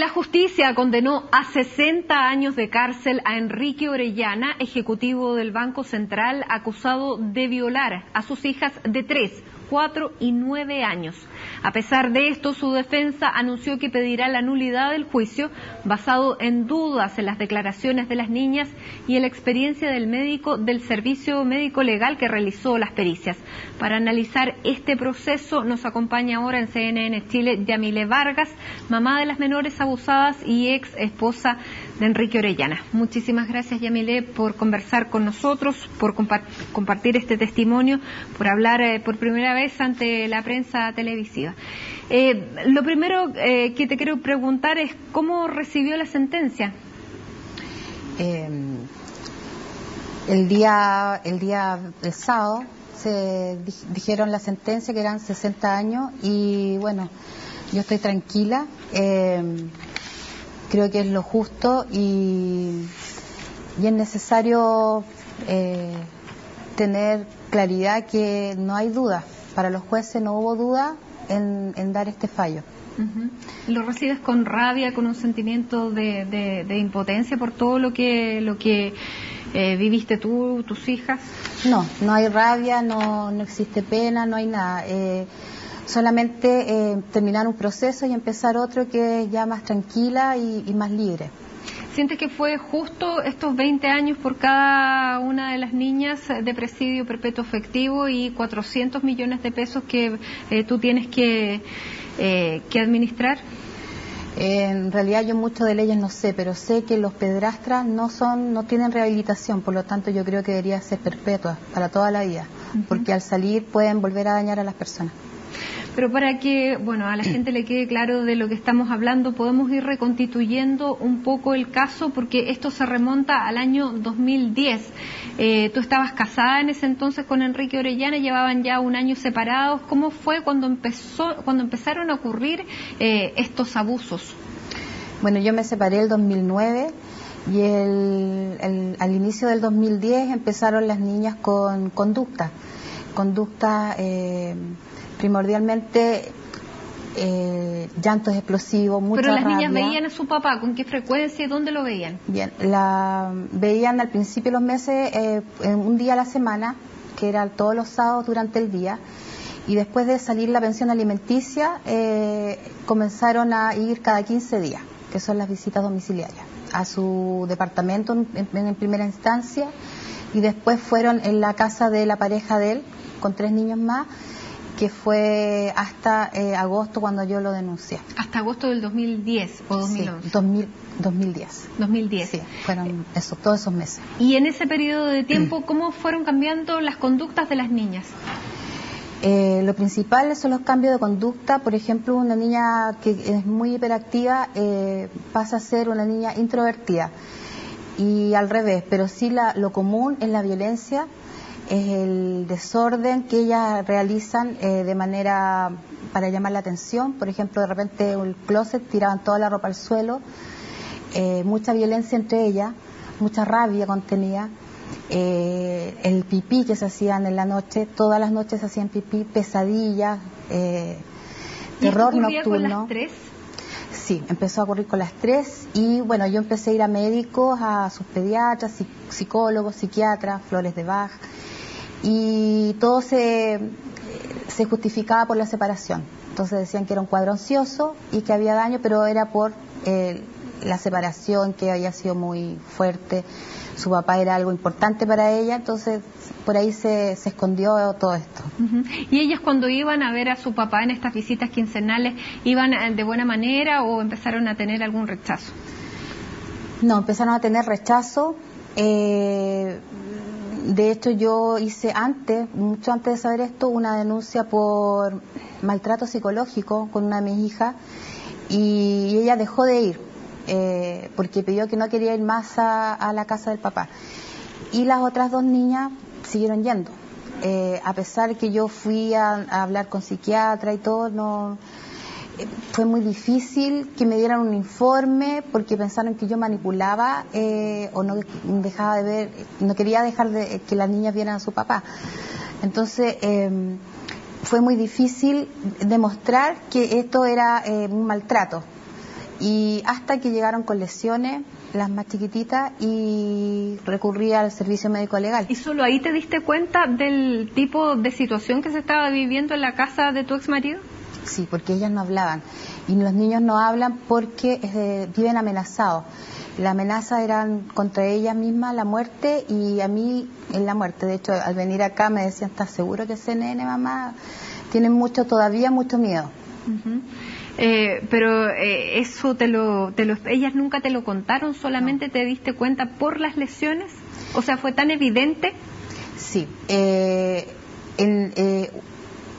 La justicia condenó a 60 años de cárcel a Enrique Orellana, ejecutivo del Banco Central, acusado de violar a sus hijas de 3, 4 y 9 años. A pesar de esto, su defensa anunció que pedirá la nulidad del juicio basado en dudas en las declaraciones de las niñas y en la experiencia del médico del Servicio Médico Legal que realizó las pericias. Para analizar este proceso nos acompaña ahora en CNN Chile Yamile Vargas, mamá de las menores abusadas y ex esposa de Enrique Orellana. Muchísimas gracias, Yamile, por conversar con nosotros, por compartir este testimonio, por hablar por primera vez ante la prensa televisiva. Lo primero que te quiero preguntar es ¿cómo recibió la sentencia? El sábado se dijeron la sentencia, que eran 60 años, y bueno, yo estoy tranquila. Creo que es lo justo y es necesario tener claridad que no hay duda. Para los jueces no hubo duda en dar este fallo. ¿Lo recibes con rabia, con un sentimiento de impotencia por todo lo que viviste tú, tus hijas? No hay rabia, no existe pena, no hay nada. Solamente terminar un proceso y empezar otro que es ya más tranquila y más libre. ¿Sientes que fue justo estos 20 años por cada una de las niñas de presidio perpetuo efectivo y 400 millones de pesos que tú tienes que administrar? En realidad yo mucho de leyes no sé, pero sé que los pedrastras no tienen rehabilitación, por lo tanto yo creo que debería ser perpetua para toda la vida, porque al salir pueden volver a dañar a las personas. Pero para que, bueno, a la gente le quede claro de lo que estamos hablando, podemos ir reconstituyendo un poco el caso, porque esto se remonta al año 2010. Tú estabas casada en ese entonces con Enrique Orellana, llevaban ya un año separados. ¿Cómo fue cuando empezaron a ocurrir estos abusos? Bueno, yo me separé el 2009 y al inicio del 2010 empezaron las niñas con conducta primordialmente llantos explosivos, mucha rabia. Pero las niñas veían a su papá, ¿con qué frecuencia y dónde lo veían? Bien, veían al principio de los meses un día a la semana, que era todos los sábados durante el día, y después de salir la pensión alimenticia comenzaron a ir cada 15 días, que son las visitas domiciliarias, a su departamento en primera instancia, y después fueron en la casa de la pareja de él, con 3 niños más, que fue hasta agosto cuando yo lo denuncié. ¿Hasta agosto del 2010 o 2011? Sí, 2010. 2010. Sí, fueron todos esos meses. Y en ese periodo de tiempo, ¿cómo fueron cambiando las conductas de las niñas? Lo principal son los cambios de conducta. Por ejemplo, una niña que es muy hiperactiva pasa a ser una niña introvertida. Y al revés, pero sí lo común es la violencia, es el desorden que ellas realizan de manera para llamar la atención. Por ejemplo, de repente el closet, tiraban toda la ropa al suelo, mucha violencia entre ellas, mucha rabia contenida, el pipí que se hacían en la noche, todas las noches se hacían pipí, pesadillas, terror nocturno. ¿Con las 3? Sí, empezó a ocurrir con las 3 y bueno, yo empecé a ir a médicos, a sus pediatras, psicólogos, psiquiatras, flores de Bach, y todo se justificaba por la separación. Entonces decían que era un cuadro ansioso y que había daño, pero era por la separación, que había sido muy fuerte. Su papá era algo importante para ella, entonces por ahí se escondió todo esto. ¿Y ellas cuando iban a ver a su papá en estas visitas quincenales, iban de buena manera o empezaron a tener algún rechazo? No, empezaron a tener rechazo. De hecho, yo hice mucho antes de saber esto, una denuncia por maltrato psicológico con una de mis hijas, y ella dejó de ir porque pidió que no quería ir más a la casa del papá. Y las otras 2 niñas siguieron yendo. A pesar que yo fui a hablar con psiquiatra y todo, fue muy difícil que me dieran un informe porque pensaron que yo manipulaba o no quería dejar de que las niñas vieran a su papá. Entonces fue muy difícil demostrar que esto era un maltrato. y hasta que llegaron con lesiones, las más chiquititas, y recurrí al servicio médico legal. ¿Y solo ahí te diste cuenta del tipo de situación que se estaba viviendo en la casa de tu exmarido? Sí, porque ellas no hablaban, y los niños no hablan porque viven amenazados. La amenaza eran contra ellas mismas, la muerte, y a mí en la muerte. De hecho, al venir acá me decían, ¿estás seguro que ese nene, mamá? Tienen todavía mucho miedo. Pero eso ellas nunca te lo contaron, solamente no. ¿Te diste cuenta por las lesiones? O sea, ¿fue tan evidente? Sí,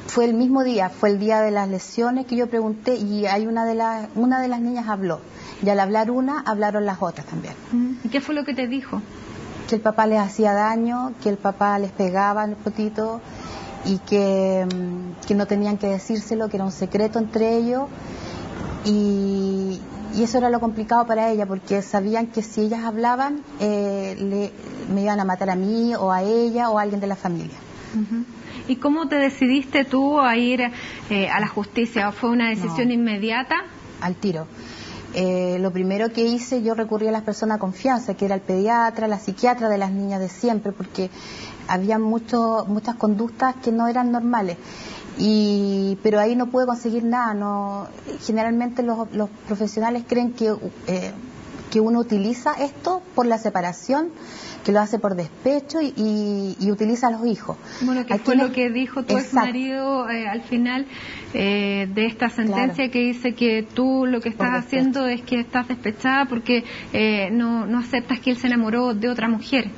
fue el mismo día, fue el día de las lesiones que yo pregunté, y hay una de las niñas habló, y al hablar una, hablaron las otras también. ¿Y qué fue lo que te dijo? Que el papá les hacía daño, que el papá les pegaba en el potito, y que no tenían que decírselo, que era un secreto entre ellos, y eso era lo complicado para ella, porque sabían que si ellas hablaban me iban a matar a mí o a ella o a alguien de la familia. ¿Y cómo te decidiste tú a ir a la justicia? ¿Fue una decisión inmediata? Al tiro. Lo primero que hice, yo recurrí a las personas de confianza, que era el pediatra, la psiquiatra de las niñas de siempre, porque había muchas conductas que no eran normales. Pero ahí no pude conseguir nada. Generalmente los profesionales creen que uno utiliza esto por la separación, que lo hace por despecho y utiliza a los hijos. Bueno, que fue lo que dijo tu exmarido al final de esta sentencia, claro, que dice que tú lo que estás haciendo es que estás despechada porque no aceptas que él se enamoró de otra mujer.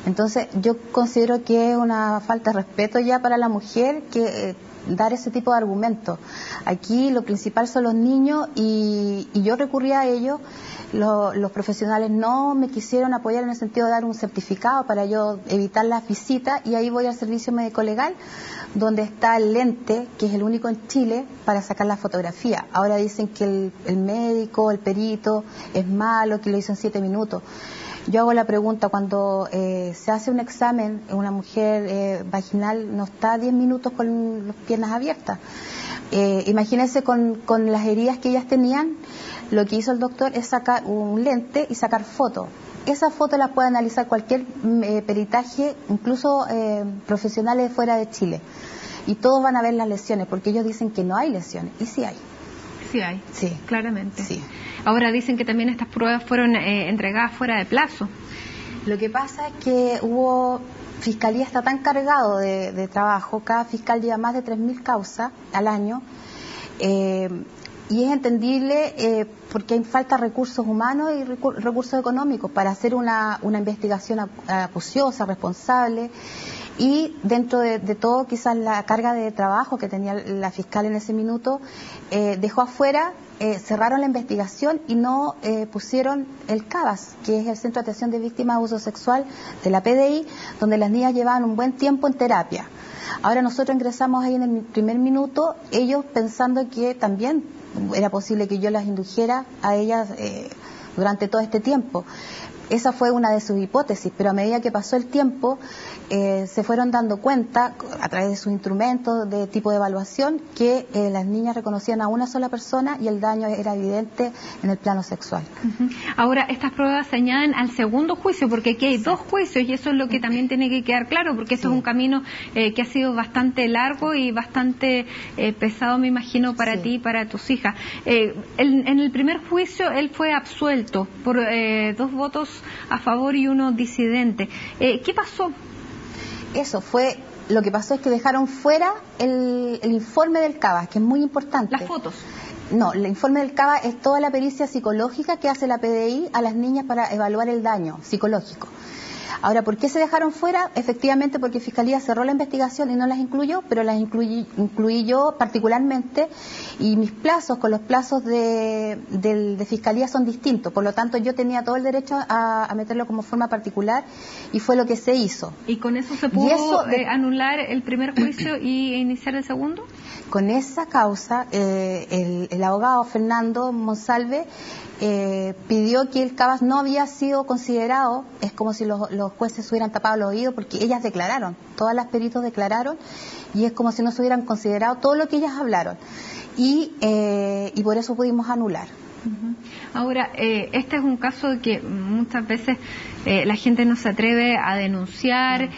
Entonces yo considero que es una falta de respeto ya para la mujer que dar ese tipo de argumentos. Aquí lo principal son los niños, y yo recurrí a ellos. Los profesionales no me quisieron apoyar en el sentido de dar un certificado para yo evitar las visitas, y ahí voy al servicio médico legal, donde está el lente, que es el único en Chile, para sacar la fotografía. Ahora dicen que el médico, el perito, es malo, que lo hizo en 7 minutos. Yo hago la pregunta, cuando se hace un examen, una mujer vaginal no está 10 minutos con las piernas abiertas. Imagínense con las heridas que ellas tenían, lo que hizo el doctor es sacar un lente y sacar fotos. Esas fotos las puede analizar cualquier peritaje, incluso profesionales de fuera de Chile. Y todos van a ver las lesiones, porque ellos dicen que no hay lesiones, y sí hay. Sí hay, sí, claramente. Sí. Ahora dicen que también estas pruebas fueron entregadas fuera de plazo. Lo que pasa es que Fiscalía está tan cargado de trabajo, cada fiscal lleva más de 3.000 causas al año, y es entendible porque hay falta de recursos humanos y recursos económicos para hacer una investigación acuciosa, responsable. Y dentro de todo, quizás la carga de trabajo que tenía la fiscal en ese minuto dejó afuera, cerraron la investigación y no pusieron el CABAS, que es el Centro de Atención de Víctimas de Abuso Sexual de la PDI, donde las niñas llevaban un buen tiempo en terapia. Ahora nosotros ingresamos ahí en el primer minuto, ellos pensando que también era posible que yo las indujera a ellas durante todo este tiempo. Esa fue una de sus hipótesis, pero a medida que pasó el tiempo se fueron dando cuenta, a través de sus instrumentos de tipo de evaluación, que las niñas reconocían a una sola persona y el daño era evidente en el plano sexual. Ahora, estas pruebas se añaden al segundo juicio, porque aquí hay 2 juicios, y eso es lo que también tiene que quedar claro, porque esto es un camino que ha sido bastante largo y bastante pesado, me imagino, para ti y para tus hijas. En el primer juicio él fue absuelto por 2 votos a favor y 1 disidente. ¿Qué pasó? Lo que pasó es que dejaron fuera el informe del CABAS, que es muy importante. ¿Las fotos? No, el informe del CABAS es toda la pericia psicológica que hace la PDI a las niñas para evaluar el daño psicológico. Ahora, ¿por qué se dejaron fuera? Efectivamente, porque Fiscalía cerró la investigación y no las incluyó, pero las incluí yo particularmente, y mis plazos con los plazos de Fiscalía son distintos. Por lo tanto, yo tenía todo el derecho a meterlo como forma particular, y fue lo que se hizo. ¿Y con eso se pudo anular el primer juicio y iniciar el segundo? Con esa causa, el abogado Fernando Monsalve pidió que el CABAS no había sido considerado. Es como si los jueces se hubieran tapado los oídos, porque ellas declararon, todas las peritos declararon, y es como si no se hubieran considerado todo lo que ellas hablaron. Y y por eso pudimos anular. Ahora, este es un caso que muchas veces la gente no se atreve a denunciar.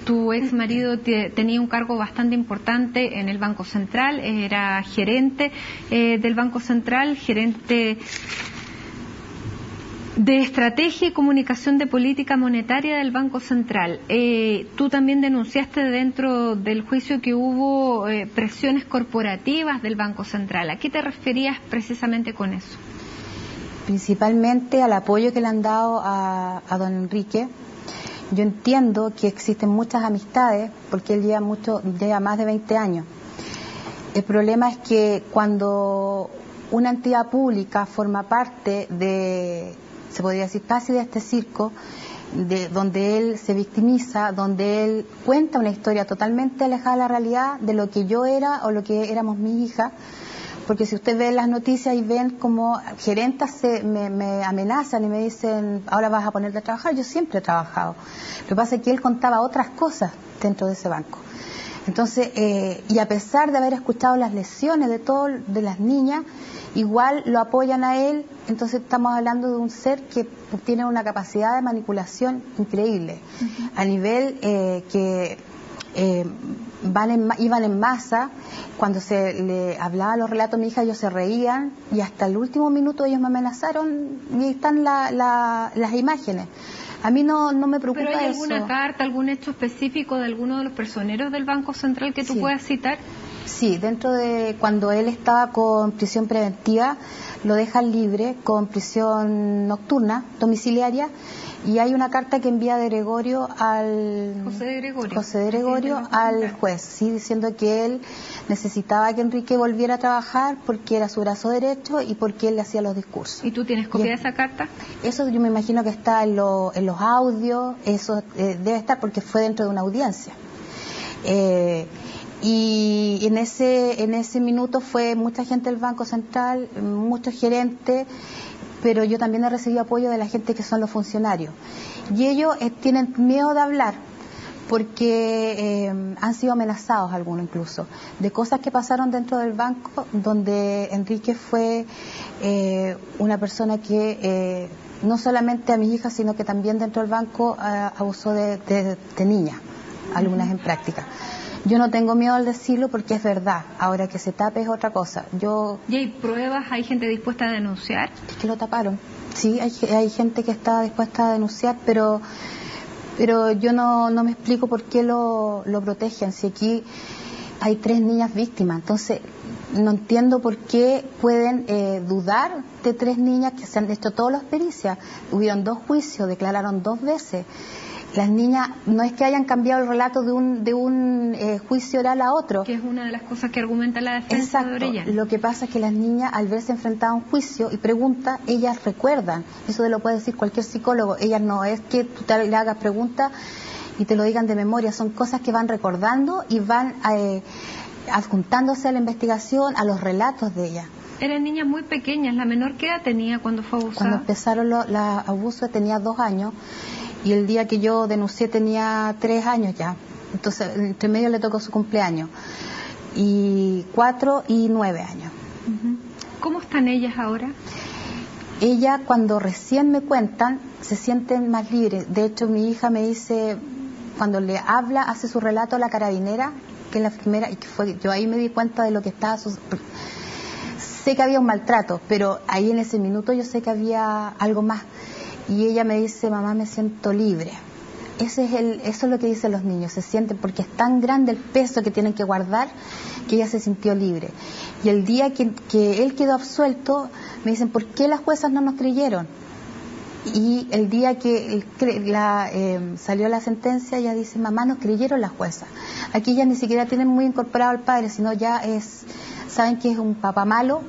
Tu ex marido tenía un cargo bastante importante en el Banco Central, era gerente del Banco Central, gerente de Estrategia y Comunicación de Política Monetaria del Banco Central. Tú también denunciaste dentro del juicio que hubo presiones corporativas del Banco Central. ¿A qué te referías precisamente con eso? Principalmente al apoyo que le han dado a don Enrique. Yo entiendo que existen muchas amistades, porque él lleva más de 20 años. El problema es que cuando una entidad pública forma parte de, se podría decir casi de este circo, donde él se victimiza, donde él cuenta una historia totalmente alejada de la realidad de lo que yo era o lo que éramos mi hija, porque si usted ve las noticias y ven como gerentes me amenazan y me dicen, ahora vas a ponerte a trabajar, yo siempre he trabajado. Lo que pasa es que él contaba otras cosas dentro de ese banco. Entonces, y a pesar de haber escuchado las lesiones de las niñas, igual lo apoyan a él. Entonces estamos hablando de un ser que tiene una capacidad de manipulación increíble, a nivel que iban en masa. Cuando se le hablaba los relatos a mi hija, ellos se reían y hasta el último minuto ellos me amenazaron y están las imágenes. A mí no me preocupa eso. ¿Pero hay alguna carta, algún hecho específico de alguno de los personeros del Banco Central que tú puedas citar? Sí, dentro de cuando él estaba con prisión preventiva, lo dejan libre con prisión nocturna, domiciliaria, y hay una carta que envía de Gregorio al José de Gregorio al juez, sí, diciendo que él necesitaba que Enrique volviera a trabajar porque era su brazo derecho y porque él le hacía los discursos. ¿Y tú tienes copia de esa carta? Eso yo me imagino que está en los audios, eso debe estar porque fue dentro de una audiencia. Y en ese minuto fue mucha gente del Banco Central, muchos gerentes, pero yo también he recibido apoyo de la gente que son los funcionarios. Y ellos tienen miedo de hablar porque han sido amenazados algunos incluso, de cosas que pasaron dentro del banco, donde Enrique fue una persona que no solamente a mis hijas, sino que también dentro del banco abusó de niñas, algunas en práctica. Yo no tengo miedo al decirlo porque es verdad. Ahora que se tape es otra cosa. ¿Y hay pruebas? ¿Hay gente dispuesta a denunciar? Es que lo taparon. Sí, hay gente que está dispuesta a denunciar, pero yo no me explico por qué lo protegen. Si aquí hay 3 niñas víctimas, entonces no entiendo por qué pueden dudar de 3 niñas que se han hecho todas las pericias. Hubieron 2 juicios, declararon 2 veces. Las niñas no es que hayan cambiado el relato de un juicio oral a otro. Que es una de las cosas que argumenta la defensa de Orellana. Lo que pasa es que las niñas, al verse enfrentadas a un juicio y preguntas, ellas recuerdan. Eso lo puede decir cualquier psicólogo. Ellas no es que tú le hagas preguntas y te lo digan de memoria. Son cosas que van recordando y van adjuntándose a la investigación, a los relatos de ellas. Eran niñas muy pequeñas. ¿La menor qué edad tenía cuando fue abusada? Cuando empezaron los abusos tenía 2 años. Y el día que yo denuncié tenía 3 años ya. Entonces, entre medio le tocó su cumpleaños. Y 4 y 9 años. ¿Cómo están ellas ahora? Ellas, cuando recién me cuentan, se sienten más libres. De hecho, mi hija me dice, cuando le habla, hace su relato a la carabinera, que es la enfermera, y que fue, yo ahí me di cuenta de lo que estaba. Sé que había un maltrato, pero ahí en ese minuto yo sé que había algo más. Y ella me dice, mamá, me siento libre. Eso es lo que dicen los niños, se sienten, porque es tan grande el peso que tienen que guardar, que ella se sintió libre. Y el día que él quedó absuelto, me dicen, ¿por qué las juezas no nos creyeron? Y el día que salió la sentencia, ella dice, mamá, nos creyeron las juezas. Aquí ya ni siquiera tienen muy incorporado al padre, sino ya saben que es un papá malo,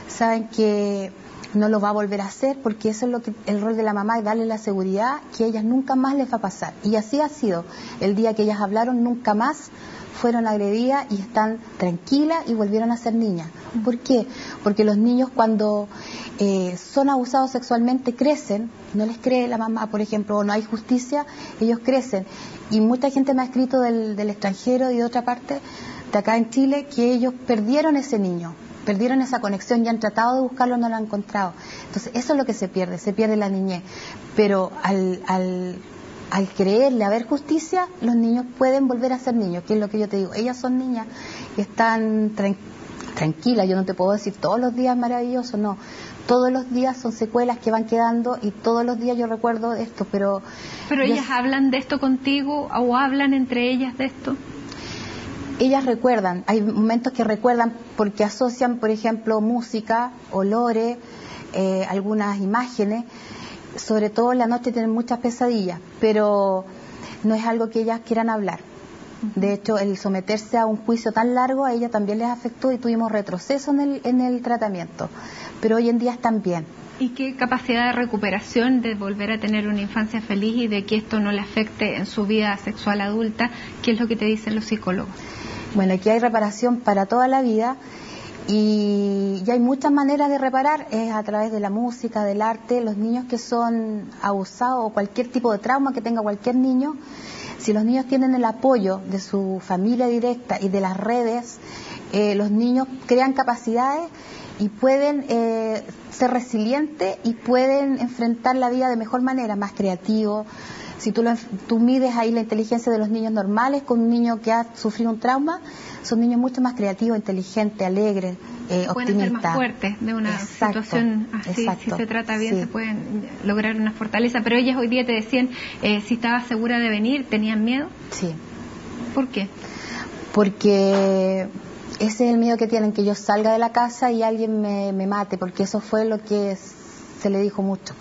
saben que no lo va a volver a hacer, porque eso es el rol de la mamá, es darle la seguridad que a ellas nunca más les va a pasar. Y así ha sido. El día que ellas hablaron, nunca más fueron agredidas y están tranquilas y volvieron a ser niñas. ¿Por qué? Porque los niños cuando son abusados sexualmente crecen, no les cree la mamá, por ejemplo, o no hay justicia, ellos crecen. Y mucha gente me ha escrito del extranjero y de otra parte, de acá en Chile, que ellos perdieron ese niño. perdieron esa conexión y han tratado de buscarlo, no lo han encontrado. Entonces eso es lo que se pierde la niñez. Pero al creerle haber justicia, los niños pueden volver a ser niños, que es lo que yo te digo. Ellas son niñas y están tranquilas. Yo no te puedo decir todos los días maravilloso, no. Todos los días son secuelas que van quedando y todos los días yo recuerdo esto, pero ellas hablan de esto contigo o hablan entre ellas de esto. Ellas recuerdan, hay momentos que recuerdan porque asocian, por ejemplo, música, olores, algunas imágenes. Sobre todo en la noche tienen muchas pesadillas, pero no es algo que ellas quieran hablar. De hecho, el someterse a un juicio tan largo a ella también les afectó y tuvimos retroceso en el tratamiento, pero hoy en día están bien. ¿Y qué capacidad de recuperación de volver a tener una infancia feliz y de que esto no le afecte en su vida sexual adulta? ¿Qué es lo que te dicen los psicólogos? Bueno, aquí hay reparación para toda la vida y hay muchas maneras de reparar, es a través de la música, del arte. Los niños que son abusados o cualquier tipo de trauma que tenga cualquier niño, si los niños tienen el apoyo de su familia directa y de las redes, los niños crean capacidades y pueden ser resilientes y pueden enfrentar la vida de mejor manera, más creativo. Si tú mides ahí la inteligencia de los niños normales con un niño que ha sufrido un trauma, son niños mucho más creativos, inteligentes, alegres, optimistas. Pueden ser más fuertes de una situación así. Si se trata bien, se pueden lograr una fortaleza. Pero ellas hoy día te decían, si estabas segura de venir, ¿tenían miedo? Sí. ¿Por qué? Porque ese es el miedo que tienen, que yo salga de la casa y alguien me mate, porque eso fue lo que se le dijo mucho.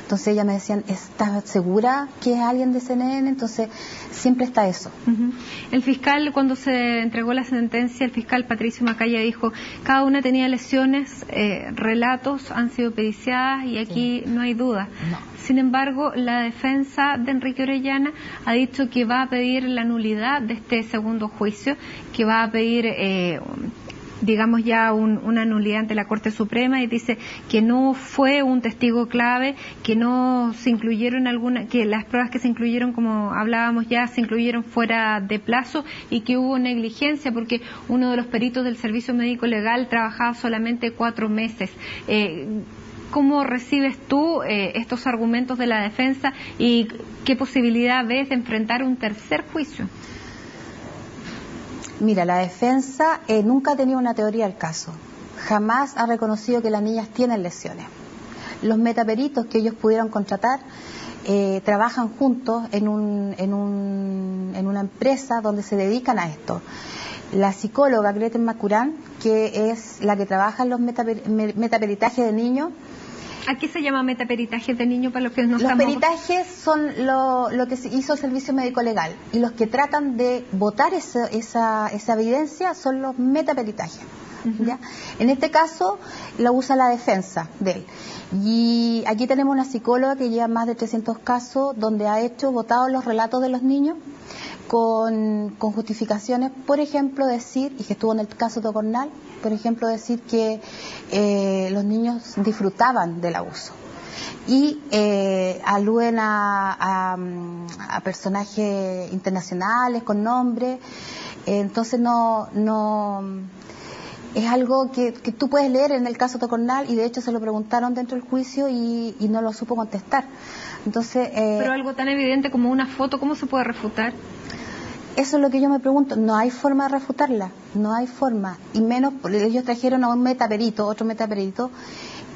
Entonces ellas me decían, ¿estás segura que es alguien de CNN? Entonces siempre está eso. El fiscal, cuando se entregó la sentencia, el fiscal Patricio Macaya dijo, cada una tenía lesiones, relatos han sido periciadas y aquí no hay duda. No. Sin embargo, la defensa de Enrique Orellana ha dicho que va a pedir la nulidad de este segundo juicio, que va a pedir digamos ya una nulidad ante la Corte Suprema, y dice que no fue un testigo clave, que no se incluyeron que las pruebas que se incluyeron, como hablábamos ya, se incluyeron fuera de plazo y que hubo negligencia porque uno de los peritos del Servicio Médico Legal trabajaba solamente 4 meses. ¿Cómo recibes tú estos argumentos de la defensa y qué posibilidad ves de enfrentar un tercer juicio? Mira, la defensa nunca ha tenido una teoría del caso. Jamás ha reconocido que las niñas tienen lesiones. Los metaperitos que ellos pudieron contratar trabajan juntos en una empresa donde se dedican a esto. La psicóloga Greten Macurán, que es la que trabaja en los metaperitajes de niños. ¿A qué se llama metaperitaje de niño para los que no Los estamos? peritajes son lo que hizo el Servicio Médico Legal, y los que tratan de botar esa evidencia son los metaperitajes. ¿Ya? En este caso lo usa la defensa de él. Y aquí tenemos una psicóloga que lleva más de 300 casos donde ha votado los relatos de los niños con justificaciones, por ejemplo decir, y que estuvo en el caso de Tocornal, por ejemplo decir que los niños disfrutaban del abuso y aluden a personajes internacionales con nombre. Entonces no es algo que tú puedes leer en el caso Tocornal, y de hecho se lo preguntaron dentro del juicio y no lo supo contestar. Entonces pero algo tan evidente como una foto, ¿cómo se puede refutar? Eso es lo que yo me pregunto. No hay forma de refutarla, no hay forma, y menos ellos trajeron a un metaperito, otro metaperito,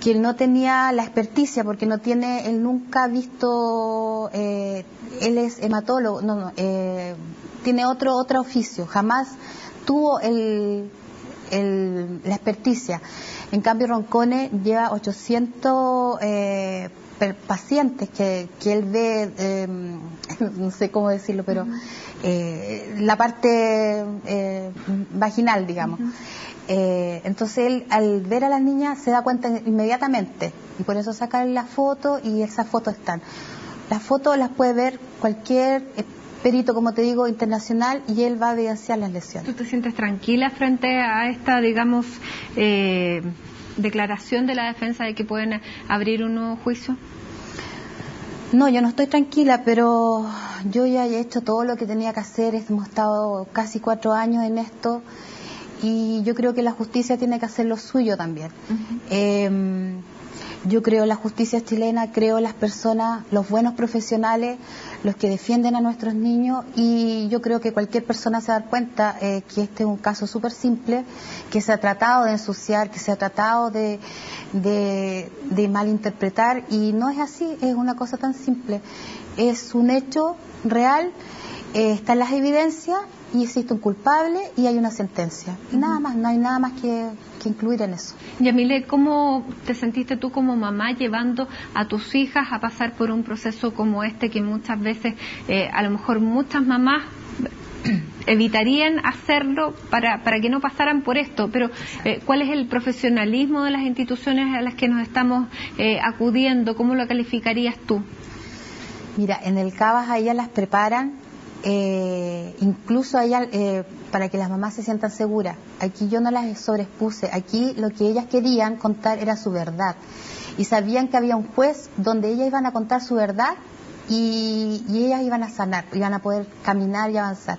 que él no tenía la experticia porque él nunca ha visto, él es hematólogo, tiene otro oficio, jamás tuvo la experticia. En cambio Roncone lleva 800 pacientes que él ve, no sé cómo decirlo, pero la parte vaginal, digamos. Entonces él, al ver a las niñas, se da cuenta inmediatamente, y por eso sacan la foto, y esas fotos están. Las fotos las puede ver cualquier perito, como te digo, internacional, y él va a evidenciar las lesiones. ¿Tú te sientes tranquila frente a esta, digamos, declaración de la defensa de que pueden abrir un nuevo juicio? No, yo no estoy tranquila, pero yo ya he hecho todo lo que tenía que hacer. Hemos estado casi 4 años en esto y yo creo que la justicia tiene que hacer lo suyo también. Yo creo la justicia chilena, creo las personas, los buenos profesionales, los que defienden a nuestros niños, y yo creo que cualquier persona se da cuenta que este es un caso súper simple, que se ha tratado de ensuciar, que se ha tratado de malinterpretar, y no es así, es una cosa tan simple. Es un hecho real, están las evidencias y existe un culpable y hay una sentencia. Y nada más, no hay nada más que incluir en eso. Yamile, ¿cómo te sentiste tú como mamá llevando a tus hijas a pasar por un proceso como este, que muchas veces a lo mejor muchas mamás evitarían hacerlo para que no pasaran por esto? Pero ¿cuál es el profesionalismo de las instituciones a las que nos estamos acudiendo? ¿Cómo lo calificarías tú? Mira, en el CABAS a ellas las preparan, incluso a ellas, para que las mamás se sientan seguras. Aquí yo no las sobreexpuse, aquí lo que ellas querían contar era su verdad. Y sabían que había un juez donde ellas iban a contar su verdad y ellas iban a sanar, iban a poder caminar y avanzar.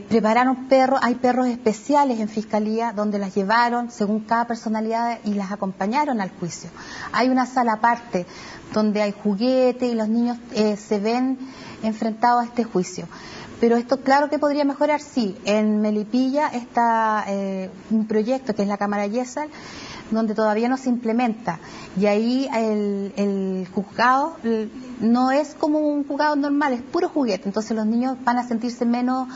Prepararon perros, hay perros especiales en Fiscalía donde las llevaron según cada personalidad y las acompañaron al juicio. Hay una sala aparte donde hay juguetes y los niños se ven enfrentados a este juicio. Pero esto claro que podría mejorar, sí. En Melipilla está un proyecto que es la Cámara Yesal, donde todavía no se implementa, y ahí el juzgado no es como un juzgado normal, es puro juguete, entonces los niños van a sentirse menos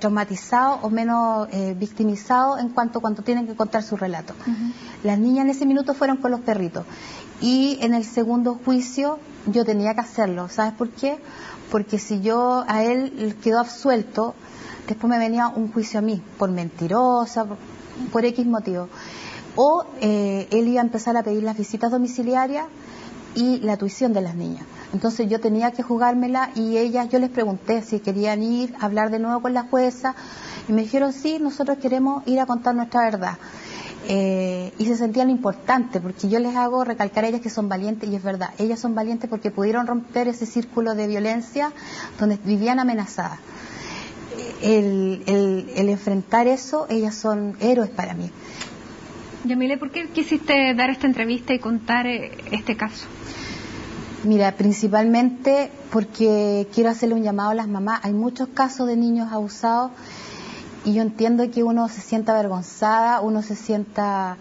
traumatizados o menos victimizados en cuanto tienen que contar su relato. Las niñas en ese minuto fueron con los perritos, y en el segundo juicio yo tenía que hacerlo. ¿Sabes por qué? Porque si a él quedó absuelto, después me venía un juicio a mí, por mentirosa, por X motivo. O él iba a empezar a pedir las visitas domiciliarias y la tuición de las niñas. Entonces yo tenía que jugármela, y yo les pregunté si querían ir a hablar de nuevo con la jueza, y me dijeron sí, nosotros queremos ir a contar nuestra verdad. Y se sentían importante, porque yo les hago recalcar a ellas que son valientes, y es verdad, ellas son valientes porque pudieron romper ese círculo de violencia donde vivían amenazadas. El enfrentar eso, ellas son héroes para mí. Yamile, ¿por qué quisiste dar esta entrevista y contar este caso? Mira, principalmente porque quiero hacerle un llamado a las mamás. Hay muchos casos de niños abusados, y yo entiendo que uno se sienta avergonzada, uno se sienta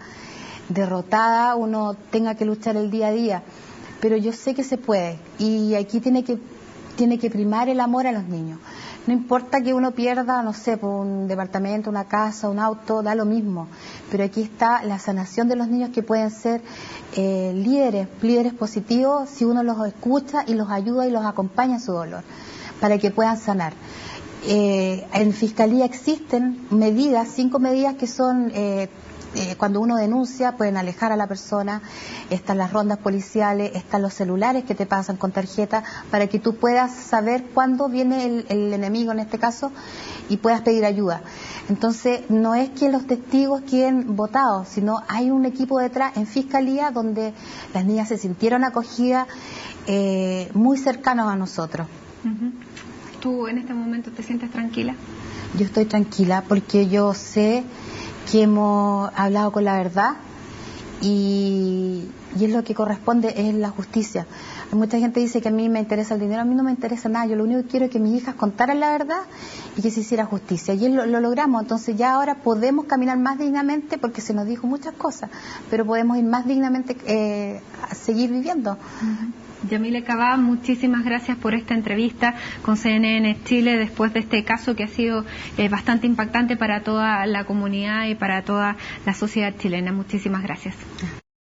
derrotada, uno tenga que luchar el día a día, pero yo sé que se puede, y aquí tiene que primar el amor a los niños. No importa que uno pierda, no sé, por un departamento, una casa, un auto, da lo mismo, pero aquí está la sanación de los niños, que pueden ser líderes positivos si uno los escucha y los ayuda y los acompaña en su dolor, para que puedan sanar. En Fiscalía existen medidas, 5 medidas que son, cuando uno denuncia, pueden alejar a la persona. Están las rondas policiales, están los celulares que te pasan con tarjeta, para que tú puedas saber cuándo viene el enemigo en este caso, y puedas pedir ayuda. Entonces no es que los testigos queden votados, sino hay un equipo detrás en Fiscalía donde las niñas se sintieron acogidas, muy cercanos a nosotros. ¿Tú en este momento te sientes tranquila? Yo estoy tranquila porque yo sé que hemos hablado con la verdad, y es lo que corresponde, es la justicia. Mucha gente dice que a mí me interesa el dinero, a mí no me interesa nada. Yo lo único que quiero es que mis hijas contaran la verdad y que se hiciera justicia, y lo logramos. Entonces ya ahora podemos caminar más dignamente, porque se nos dijo muchas cosas, pero podemos ir más dignamente a seguir viviendo. Yamile Cabá, muchísimas gracias por esta entrevista con CNN Chile después de este caso que ha sido bastante impactante para toda la comunidad y para toda la sociedad chilena. Muchísimas gracias.